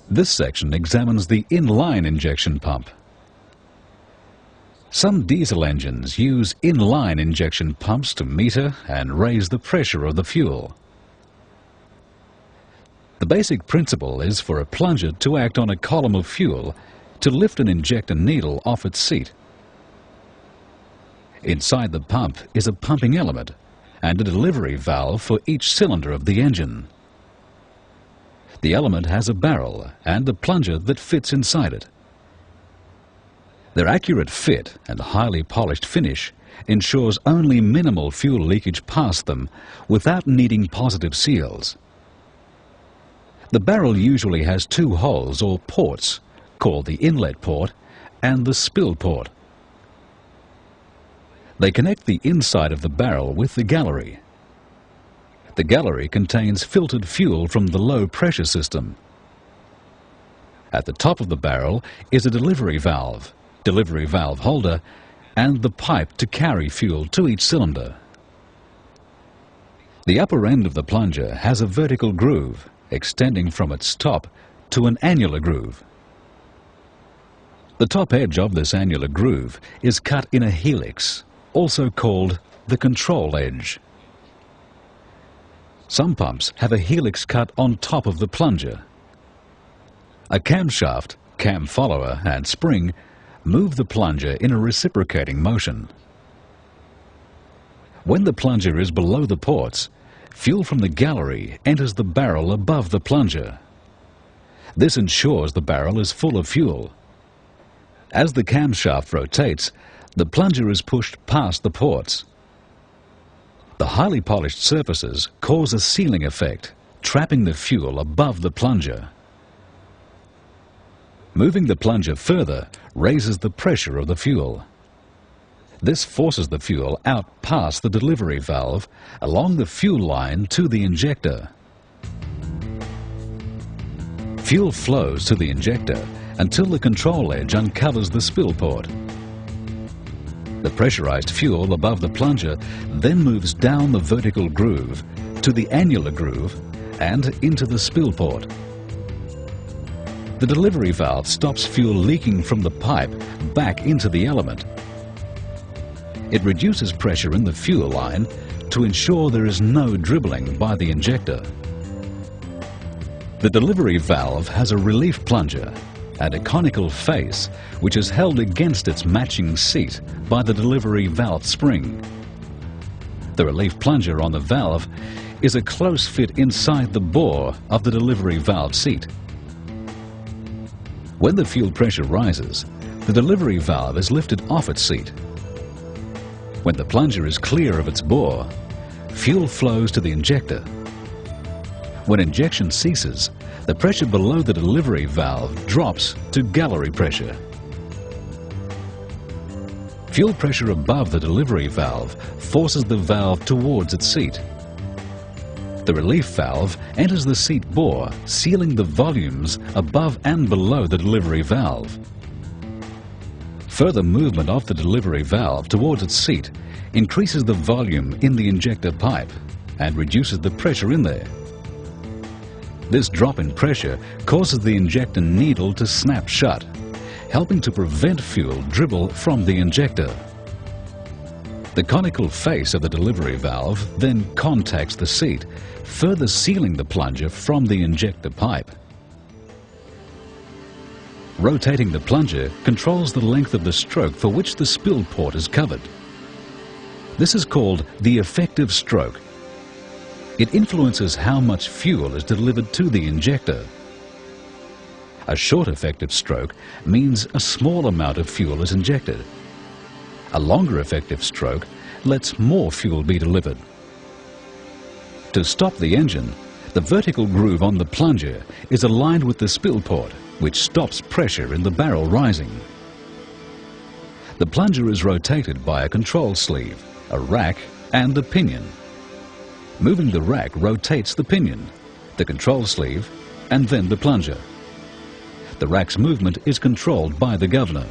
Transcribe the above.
This section examines the inline injection pump. Some diesel engines use inline injection pumps to meter and raise the pressure of the fuel. The basic principle is for a plunger to act on a column of fuel to lift an injector needle off its seat. Inside the pump is a pumping element and a delivery valve for each cylinder of the engine. The element has a barrel and a plunger that fits inside it. Their accurate fit and highly polished finish ensures only minimal fuel leakage past them without needing positive seals. The barrel usually has two holes or ports, called the inlet port and the spill port. They connect the inside of the barrel with the gallery. The gallery contains filtered fuel from the low pressure system. At the top of the barrel is a delivery valve holder, and the pipe to carry fuel to each cylinder. The upper end of the plunger has a vertical groove extending from its top to an annular groove. The top edge of this annular groove is cut in a helix, also called the control edge. Some pumps have a helix cut on top of the plunger. A camshaft, cam follower and spring move the plunger in a reciprocating motion. When the plunger is below the ports, fuel from the gallery enters the barrel above the plunger. This ensures the barrel is full of fuel. As the camshaft rotates, the plunger is pushed past the ports. The highly polished surfaces cause a sealing effect, trapping the fuel above the plunger. Moving the plunger further raises the pressure of the fuel. This forces the fuel out past the delivery valve along the fuel line to the injector. Fuel flows to the injector until the control edge uncovers the spill port. The pressurized fuel above the plunger then moves down the vertical groove to the annular groove and into the spill port. The delivery valve stops fuel leaking from the pipe back into the element. It reduces pressure in the fuel line to ensure there is no dribbling by the injector. The delivery valve has a relief plunger and a conical face which is held against its matching seat by the delivery valve spring. The relief plunger on the valve is a close fit inside the bore of the delivery valve seat. When the fuel pressure rises, the delivery valve is lifted off its seat. When the plunger is clear of its bore, fuel flows to the injector. When injection ceases, the pressure below the delivery valve drops to gallery pressure. Fuel pressure above the delivery valve forces the valve towards its seat. The relief valve enters the seat bore, sealing the volumes above and below the delivery valve. Further movement of the delivery valve towards its seat increases the volume in the injector pipe and reduces the pressure in there. This drop in pressure causes the injector needle to snap shut, helping to prevent fuel dribble from the injector. The conical face of the delivery valve then contacts the seat, further sealing the plunger from the injector pipe. Rotating the plunger controls the length of the stroke for which the spill port is covered. This is called the effective stroke. It influences how much fuel is delivered to the injector. A short effective stroke means a small amount of fuel is injected. A longer effective stroke lets more fuel be delivered. To stop the engine, the vertical groove on the plunger is aligned with the spill port, which stops pressure in the barrel rising. The plunger is rotated by a control sleeve, a rack and a pinion. Moving the rack rotates the pinion, the control sleeve and then the plunger. The rack's movement is controlled by the governor.